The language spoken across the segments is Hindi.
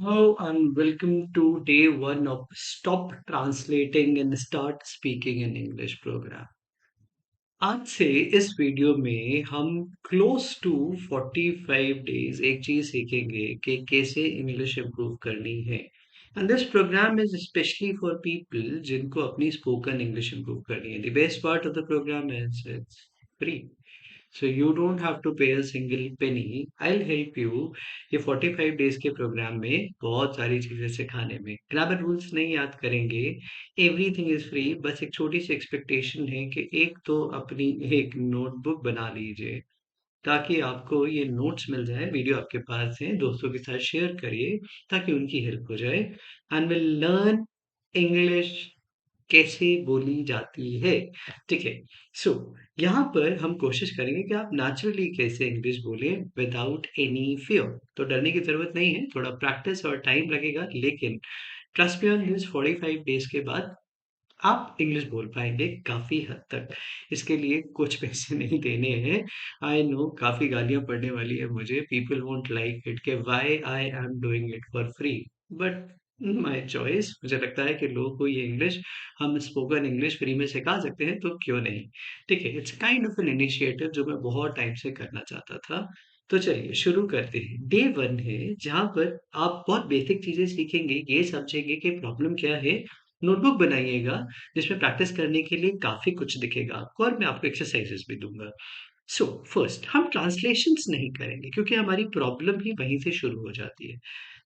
Hello and welcome to day one of Stop Translating and Start Speaking in English program. आज से इस वीडियो में हम क्लोज टू 45 डेज एक चीज सीखेंगे कि कैसे इंग्लिश इम्प्रूव करनी है and this program is specially for people जिनको अपनी स्पोकन इंग्लिश इम्प्रूव करनी है the best part of the program is it's free. So you don't have to pay a single penny. I'll help you ये 45 डेज के प्रोग्राम में बहुत सारी चीजें सिखाने में. ग्रामर रूल्स नहीं याद करेंगे. Everything is free. बस एक छोटी सी एक्सपेक्टेशन है कि एक तो अपनी एक नोटबुक बना लीजिए ताकि आपको ये नोट्स मिल जाए. वीडियो आपके पास है, दोस्तों के साथ शेयर करिए ताकि उनकी हेल्प हो जाए एंड विल लर्न इंग्लिश कैसे बोली जाती है. ठीक है. सो यहाँ पर हम कोशिश करेंगे कि आप नेचुरली कैसे इंग्लिश बोले विदाउट एनी फियर. तो डरने की जरूरत नहीं है, थोड़ा प्रैक्टिस और टाइम लगेगा, लेकिन trust me on this 45 days के बाद आप इंग्लिश बोल पाएंगे काफी हद तक. इसके लिए कुछ पैसे नहीं देने हैं. आई नो काफी गालियां पड़ने वाली है मुझे. पीपल वोंट लाइक इट के why I am doing it for free, but my choice. मुझे लगता है कि लोगों को ये इंग्लिश, हम स्पोकन इंग्लिश फ्री में सिखा सकते हैं तो क्यों नहीं. ठीक है. It's kind of an initiative जो मैं बहुत टाइम से करना चाहता था. तो चलिए शुरू करते हैं. डे वन है जहां पर आप बहुत बेसिक चीजें सीखेंगे, ये समझेंगे कि प्रॉब्लम क्या है. नोटबुक बनाइएगा जिसमें प्रैक्टिस करने के लिए काफी कुछ दिखेगा आपको और मैं आपको एक्सरसाइजेस भी दूंगा. सो फर्स्ट हम ट्रांसलेशंस नहीं करेंगे क्योंकि हमारी प्रॉब्लम ही वहीं से शुरू हो जाती है.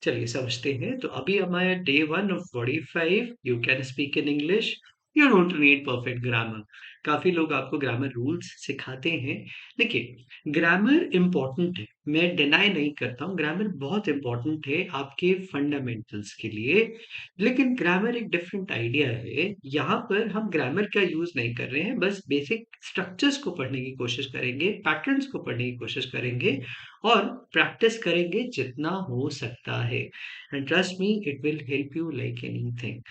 चलिए समझते हैं. तो अभी हमारा day one of 45 you can speak in English. You don't need perfect grammar. काफी लोग आपको ग्रामर रूल्स सिखाते हैं. देखिए ग्रामर इंपॉर्टेंट है, मैं डिनाई नहीं करता हूँ. ग्रामर बहुत इंपॉर्टेंट है आपके फंडामेंटल्स के लिए. लेकिन ग्रामर एक डिफरेंट आइडिया है. यहाँ पर हम ग्रामर का यूज नहीं कर रहे हैं, बस बेसिक स्ट्रक्चर्स को पढ़ने की कोशिश करेंगे, पैटर्न्स को पढ़ने की कोशिश करेंगे और प्रैक्टिस करेंगे जितना हो सकता है. And trust me it will help you like anything.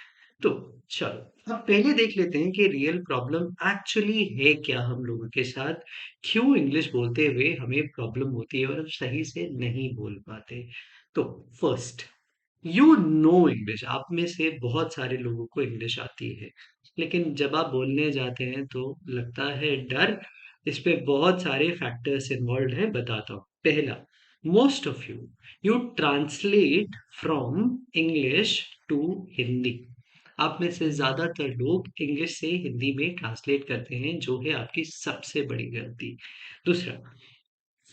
तो चलो अब पहले देख लेते हैं कि रियल प्रॉब्लम एक्चुअली है क्या हम लोगों के साथ. क्यों इंग्लिश बोलते हुए हमें प्रॉब्लम होती है और हम सही से नहीं बोल पाते. तो फर्स्ट, यू नो इंग्लिश. आप में से बहुत सारे लोगों को इंग्लिश आती है, लेकिन जब आप बोलने जाते हैं तो लगता है डर. इस पे बहुत सारे फैक्टर्स इन्वॉल्व है, बताता हूँ. पहला, most of you you translate from English to Hindi. आप में से ज्यादातर लोग इंग्लिश से हिंदी में ट्रांसलेट करते हैं, जो है आपकी सबसे बड़ी गलती. दूसरा,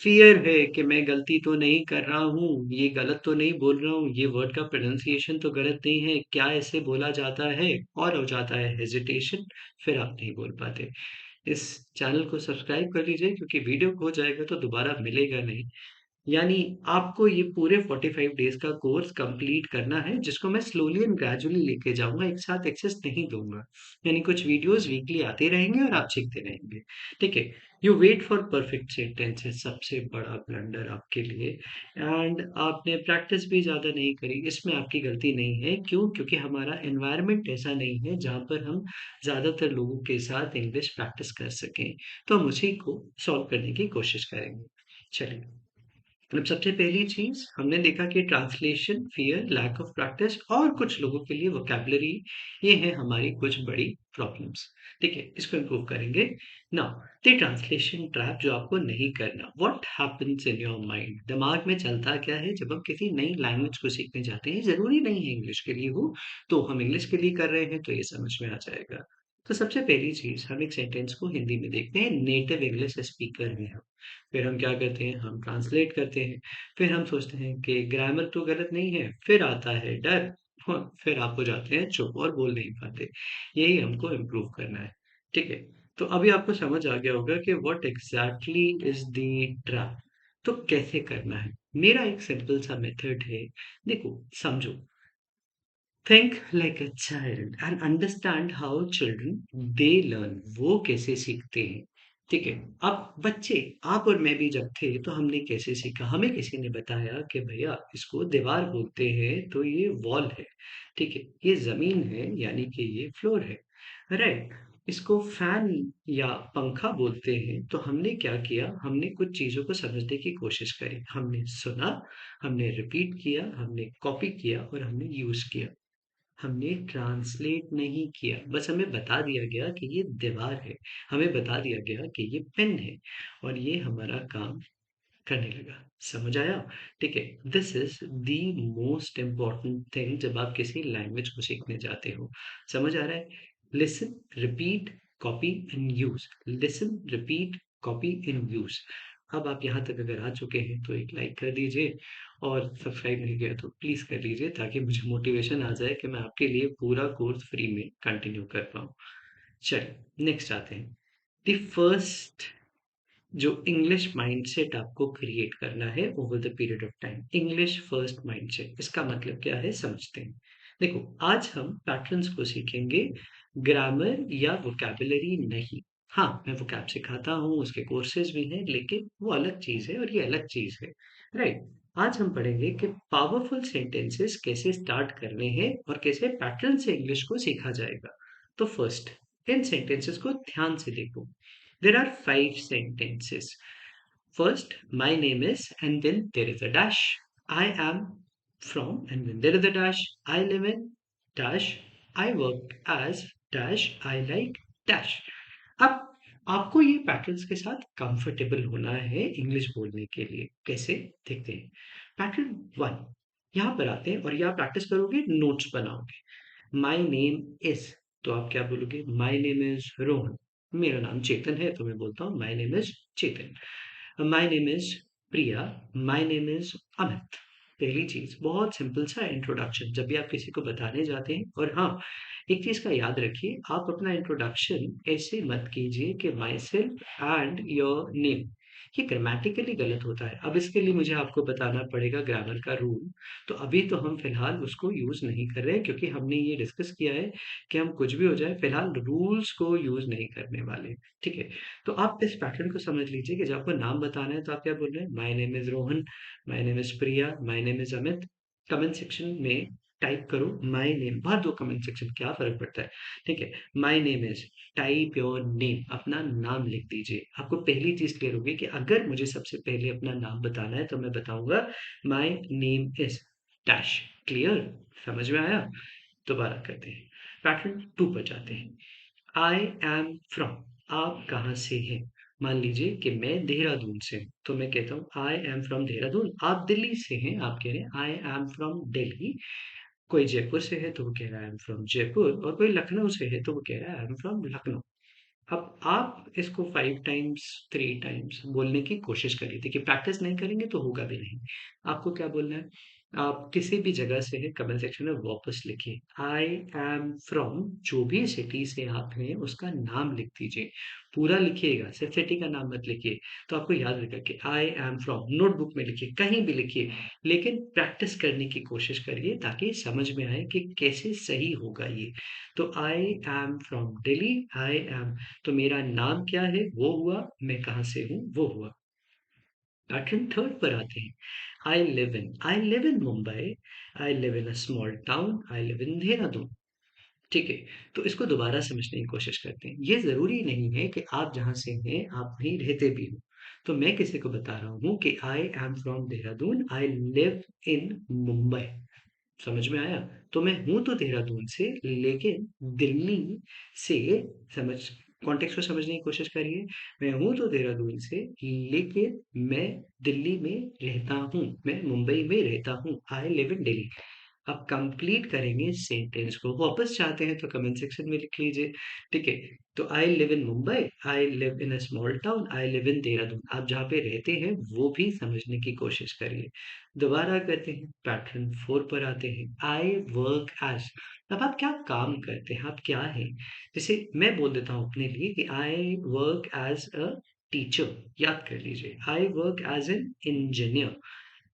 फ़ियर है कि मैं गलती तो नहीं कर रहा हूँ, ये गलत तो नहीं बोल रहा हूँ, ये वर्ड का प्रोनंसिएशन तो गलत नहीं है, क्या ऐसे बोला जाता है? और हो जाता है हेजिटेशन, फिर आप नहीं बोल पाते. इस चैनल को सब्सक्राइब कर लीजिए क्योंकि वीडियो खो जाएगा तो दोबारा मिलेगा नहीं. यानी आपको ये पूरे 45 डेज का कोर्स कंप्लीट करना है, जिसको मैं स्लोली एंड ग्रेजुअली लेके जाऊंगा, एक साथ एक्सेस नहीं दूंगा. यानी कुछ वीडियोस वीकली आते रहेंगे और आप सीखते रहेंगे. ठीक है. You wait for perfect sentences, सबसे बड़ा ब्लंडर आपके लिए. एंड आपने प्रैक्टिस भी ज्यादा नहीं करी, इसमें आपकी गलती नहीं है. क्यों? क्योंकि हमारा एनवायरनमेंट ऐसा नहीं है जहाँ पर हम ज्यादातर लोगों के साथ इंग्लिश प्रैक्टिस कर सकें. तो हम उसी को सॉल्व करने की कोशिश करेंगे. चलिए. मतलब सबसे पहली चीज हमने देखा कि translation, fear, lack of practice और कुछ लोगों के लिए वोकैबुलरी, ये है हमारी कुछ बड़ी प्रॉब्लम्स. ठीक है, इसको इम्प्रूव करेंगे. नाउ द ट्रांसलेशन ट्रैप जो आपको नहीं करना. What happens in your mind, दिमाग में चलता क्या है जब हम किसी नई लैंग्वेज को सीखने जाते हैं. जरूरी नहीं है इंग्लिश के लिए हो, तो हम इंग्लिश के लिए कर रहे हैं तो ये समझ में आ जाएगा. तो सबसे पहली चीज, हम एक सेंटेंस को हिंदी में देखते हैं, नेटिव इंग्लिश स्पीकर में हम. फिर हम क्या करते हैं, हम ट्रांसलेट करते हैं. फिर हम सोचते हैं कि ग्रामर तो गलत नहीं है, फिर आता है डर. हाँ, फिर आप हो जाते हैं चुप और बोल नहीं पाते. यही हमको इम्प्रूव करना है. ठीक है. तो अभी आपको समझ आ गया होगा कि what exactly is the trap. तो कैसे करना है. मेरा एक सिंपल सा मेथड है. देखो, समझो. Think like a child and understand how children they learn. वो कैसे सीखते हैं. ठीक है. अब बच्चे, आप और मैं भी जब थे तो हमने कैसे सीखा. हमें किसी ने बताया कि भैया इसको दीवार बोलते हैं तो ये वॉल है. ठीक है, ये जमीन है यानी कि ये फ्लोर है. राइट. इसको फैन या पंखा बोलते हैं। तो हमने क्या किया, हमने कुछ चीज़ों को समझने की कोशिश करी। हमने सुना, हमने रिपीट किया, हमने कॉपी किया और हमने यूज़ किया। हमने ट्रांसलेट नहीं किया, बस हमें बता दिया गया कि ये दीवार है, हमें बता दिया गया कि ये पेन है और ये हमारा काम करने लगा। समझ आया? ठीक है। This is the most important thing जब आप किसी लैंग्वेज को सीखने जाते हो। समझ आ रहा है? Listen, repeat, copy and use. Listen, repeat, copy and use. अब आप यहाँ तक अगर आ चुके हैं तो एक लाइक कर दीजिए, और सब्सक्राइब नहीं किया तो प्लीज कर लीजिए, ताकि मुझे मोटिवेशन आ जाए कि मैं आपके लिए पूरा कोर्स फ्री में कंटिन्यू कर पाऊँ। चलिए नेक्स्ट आते हैं। द फर्स्ट जो इंग्लिश माइंडसेट आपको क्रिएट करना है over the period of time, English first mindset, इसका मतलब क्या है समझते हैं। देखो, आज हम पैटर्न्स को सीखेंगे, ग्रामर या वोकैबुलरी नहीं। हाँ, मैं वोकैब सिखाता हूँ, उसके कोर्सेज भी हैं, लेकिन वो अलग चीज है और ये अलग चीज है। राइट। आज हम पढ़ेंगे कि पावरफुल सेंटेंसेस कैसे स्टार्ट करने हैं और कैसे पैटर्न से इंग्लिश को सीखा जाएगा। तो फर्स्ट, इन सेंटेंसेस को ध्यान से देखो। There are five sentences. First, my name is, and then there is a dash. I am from, and then there is a dash. I live in, dash. I work as, dash. I like, dash. अब आपको ये पैटर्न्स के साथ कंफर्टेबल होना है इंग्लिश बोलने के लिए। कैसे? देखते हैं। पैटर्न वन, यहाँ पर आते हैं और यहाँ प्रैक्टिस करोगे, नोट्स बनाओगे। माय नेम इज, तो आप क्या बोलोगे? My name is Rohan. मेरा नाम चेतन है तो मैं बोलता हूँ my name is Chetan. My name is Priya. My name is Amit. पहली चीज, बहुत सिंपल सा इंट्रोडक्शन जब भी आप किसी को बताने जाते हैं। और हाँ, एक चीज का याद रखिए, आप अपना इंट्रोडक्शन ऐसे मत कीजिए कि my self and your name. ये ग्रामेटिकली गलत होता है। अब इसके लिए मुझे आपको बताना पड़ेगा ग्रामर का रूल। तो अभी तो हम फिलहाल उसको यूज नहीं कर रहे हैं, क्योंकि हमने ये डिस्कस किया है कि हम कुछ भी हो जाए फिलहाल रूल्स को यूज नहीं करने वाले। ठीक है। तो आप इस पैटर्न को समझ लीजिए कि जब आपको नाम बताना है तो आप क्या बोल रहे हैं? My name is Rohan, my name is Priya, my name is Amit. Comment section में टाइप करो माय नेम, भर दो कमेंट सेक्शन, क्या फर्क पड़ता है। ठीक है। My name is, type your name, अपना नाम लिख दीजिए। आपको पहली चीज क्लियर होगी कि अगर मुझे सबसे पहले अपना नाम बताना है तो मैं बताऊंगा my name is dash. Clear? समझ में आया? दोबारा करते हैं। पैटर्न टू पर जाते हैं। आई एम फ्रॉम, आप कहाँ से हैं? मान लीजिए कि मैं देहरादून से हूँ, तो मैं कहता हूँ आई एम फ्रॉम देहरादून। आप दिल्ली से हैं, आप कह रहे हैं आई एम फ्रॉम दिल्ली। कोई जयपुर से है तो वो कह रहा है आई एम फ्रॉम जयपुर, और कोई लखनऊ से है तो वो कह रहा है आई एम फ्रॉम लखनऊ। अब आप इसको 5 टाइम्स, 3 टाइम्स बोलने की कोशिश करिए। देखिए, प्रैक्टिस नहीं करेंगे तो होगा भी नहीं। आपको क्या बोलना है? आप किसी भी जगह से है, कमेंट सेक्शन में वापस लिखिए आई एम फ्रॉम, जो भी सिटी से आप हैं उसका नाम लिख दीजिए। पूरा लिखिएगा, सिर्फ सिटी का नाम मत लिखिए। तो आपको याद रहेगा कि आई एम फ्रॉम, नोटबुक में लिखिए, कहीं भी लिखिए, लेकिन प्रैक्टिस करने की कोशिश करिए ताकि समझ में आए कि कैसे सही होगा ये। तो I am from Delhi, I am, तो मेरा नाम क्या है वो हुआ, मैं कहाँ से हूँ वो हुआ। पैटर्न थर्ड पर आते हैं। आई live in Mumbai, I live in a small town, I live इन देहरादून। ठीक है। तो इसको दोबारा समझने की कोशिश करते हैं। ये जरूरी नहीं है कि आप जहां से हैं आप वहीं रहते भी हो। तो मैं किसी को बता रहा हूँ कि आई am from Dehradun, I live इन मुंबई। समझ में आया? तो मैं हूं तो देहरादून से, लेकिन दिल्ली से, समझ, कॉन्टेक्स्ट को समझने की कोशिश करिए। मैं हूं तो देहरादून से, लेकिन मैं दिल्ली में रहता हूँ, मैं मुंबई में रहता हूँ। आई लिव इन दिल्ली। अब कंप्लीट करेंगे सेंटेंस को। वापस चाहते हैं तो कमेंट सेक्शन में लिख लीजिए। ठीक है। तो आई live in Mumbai, I live in a small town, I live इन देहरादून। आप जहाँ पे रहते हैं वो भी समझने की कोशिश करिए। दोबारा करते हैं। पैटर्न फोर पर आते हैं। आई वर्क एज, अब आप क्या काम करते हैं, आप क्या हैं? जैसे मैं बोल देता हूँ अपने लिए कि I work as a teacher. याद कर लीजिए, I work as an engineer,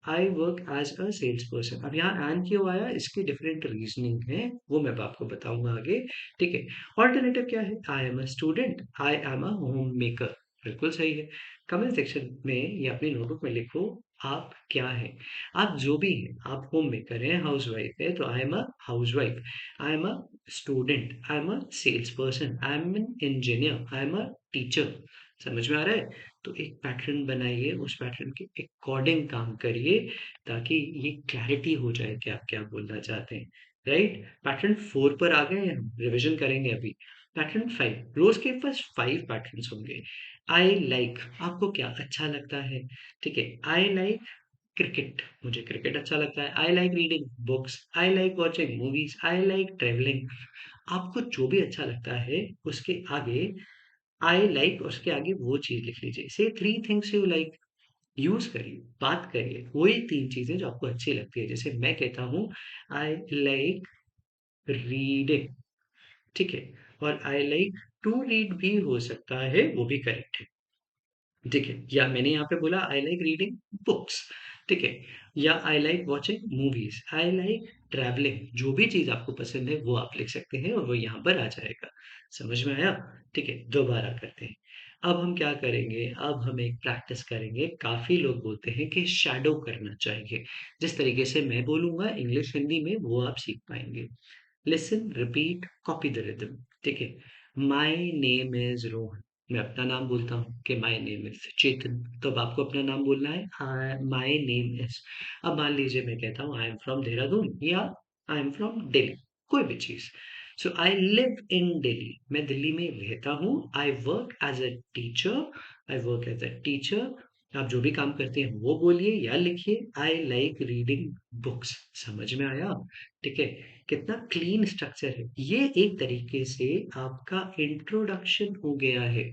I work as a sales person. अब यहाँ एंड क्यों आया, इसकी डिफरेंट रीजनिंग है, वो मैं आपको बताऊंगा आगे। ठीक है। ऑल्टरनेटिव क्या है? आई am a student, I am a home maker. बिल्कुल सही है। कमेंट सेक्शन में या अपनी नोटबुक में लिखो आप क्या हैं? आप जो भी हैं, आप होममेकर हैं, हाउसवाइफ है तो I am a housewife, I am a student, I am a sales person, I am an engineer, I am a teacher. समझ में आ रहा है? तो एक पैटर्न बनाइए, उस पैटर्न के अकॉर्डिंग काम करिए ताकि ये क्लैरिटी हो जाए कि आप क्या बोलना चाहते हैं। राइट? पैटर्न 4 पर आ गए हैं हम, रिविज़न करेंगे अभी। पैटर्न 5, रोज़ के पास 5 पैटर्न्स होंगे। आई लाइक, आपको क्या अच्छा लगता है? ठीक है, आई लाइक क्रिकेट, मुझे क्रिकेट अच्छा लगता है। आई like reading books, I like watching movies, I like travelling. आपको जो भी अच्छा लगता है उसके आगे आई लाइक, उसके आगे वो चीज लिख लीजिए। से 3 थिंग्स यू लाइक, यूज करिए, बात करिए वही 3 चीजें जो आपको अच्छी लगती है। जैसे मैं कहता हूँ आई लाइक रीडिंग, ठीक है, और आई लाइक टू रीड भी हो सकता है, वो भी करेक्ट है। ठीक है, या मैंने यहाँ पे बोला आई लाइक रीडिंग बुक्स, ठीक है, या I like watching movies, I like travelling. जो भी चीज आपको पसंद है वो आप लिख सकते हैं और वो यहाँ पर आ जाएगा। समझ में आया? ठीक है, दोबारा करते हैं। अब हम क्या करेंगे, अब हम एक प्रैक्टिस करेंगे। काफी लोग बोलते हैं कि शैडो करना चाहिए, जिस तरीके से मैं बोलूंगा इंग्लिश हिंदी में वो आप सीख पाएंगे। Listen, repeat, copy the rhythm. ठीक है, माय नेम इज रोहन, मैं अपना नाम बोलता हूँ कि माय नेम इज चेतन, तो अब आपको अपना नाम बोलना है माय नेम इज। अब मान लीजिए मैं कहता हूँ आई एम फ्रॉम देहरादून या आई एम फ्रॉम दिल्ली, कोई भी चीज। सो आई लिव इन दिल्ली, मैं दिल्ली में रहता हूँ। I work as a teacher, I work as a teacher. आप जो भी काम करते हैं वो बोलिए या लिखिए। आई लाइक रीडिंग बुक्स। समझ में आया? ठीक है, कितना क्लीन स्ट्रक्चर है ये। एक तरीके से आपका इंट्रोडक्शन हो गया है।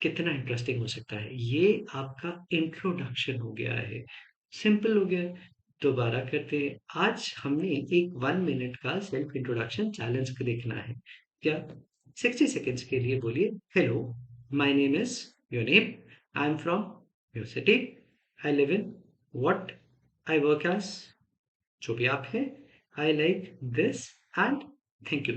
कितना इंटरेस्टिंग हो सकता है ये, आपका इंट्रोडक्शन हो गया है। सिंपल हो गया है। दोबारा करते हैं। आज हमने एक 1 मिनट का सेल्फ इंट्रोडक्शन चैलेंज देखना है। क्या? 60 सेकेंड्स के लिए बोलिए hello, my name is, your name, I am from your city, I live in what, I work as, जो भी आप हैं, I like this and thank you.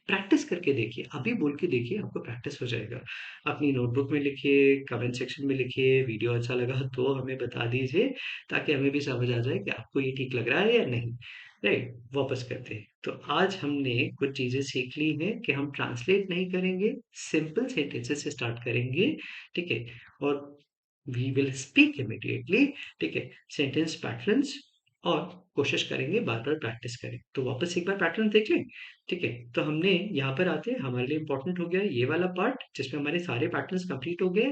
Practice करके देखिए, अभी बोल के देखिए, आपको प्रैक्टिस हो जाएगा। अपनी नोटबुक में लिखिए, कमेंट सेक्शन में लिखिए। वीडियो अच्छा लगा तो हमें बता दीजिए ताकि हमें भी समझ आ जाए कि आपको ये ठीक लग रहा है या नहीं। राइट, वापस करते हैं। तो आज हमने कुछ चीजें सीख ली हैं कि हम ट्रांसलेट नहीं करेंगे, सिंपल सेंटेंसेस से स्टार्ट करेंगे। ठीक है, और वी विल स्पीक इमिडिएटली। ठीक है, सेंटेंस पैटर्न्स, और कोशिश करेंगे बार बार प्रैक्टिस करें। तो वापस एक बार पैटर्न देख लें। ठीक है, तो हमने यहाँ पर आते हैं, हमारे लिए इंपॉर्टेंट हो गया ये वाला पार्ट जिसमें हमारे सारे पैटर्न्स कंप्लीट हो गए।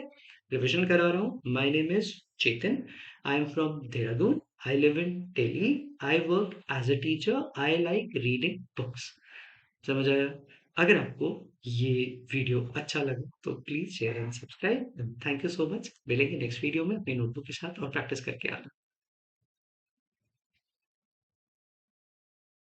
रिविजन करा रहा हूँ। My name is Chetan, I am from Dehradun, I live in Delhi, I work as a teacher, I like reading books. समझ आया? अगर आपको ये वीडियो अच्छा लगा तो please share and subscribe. Thank you so much. मिलेंगे नेक्स्ट वीडियो में अपनी नोटबुक के साथ और प्रैक्टिस करके आना।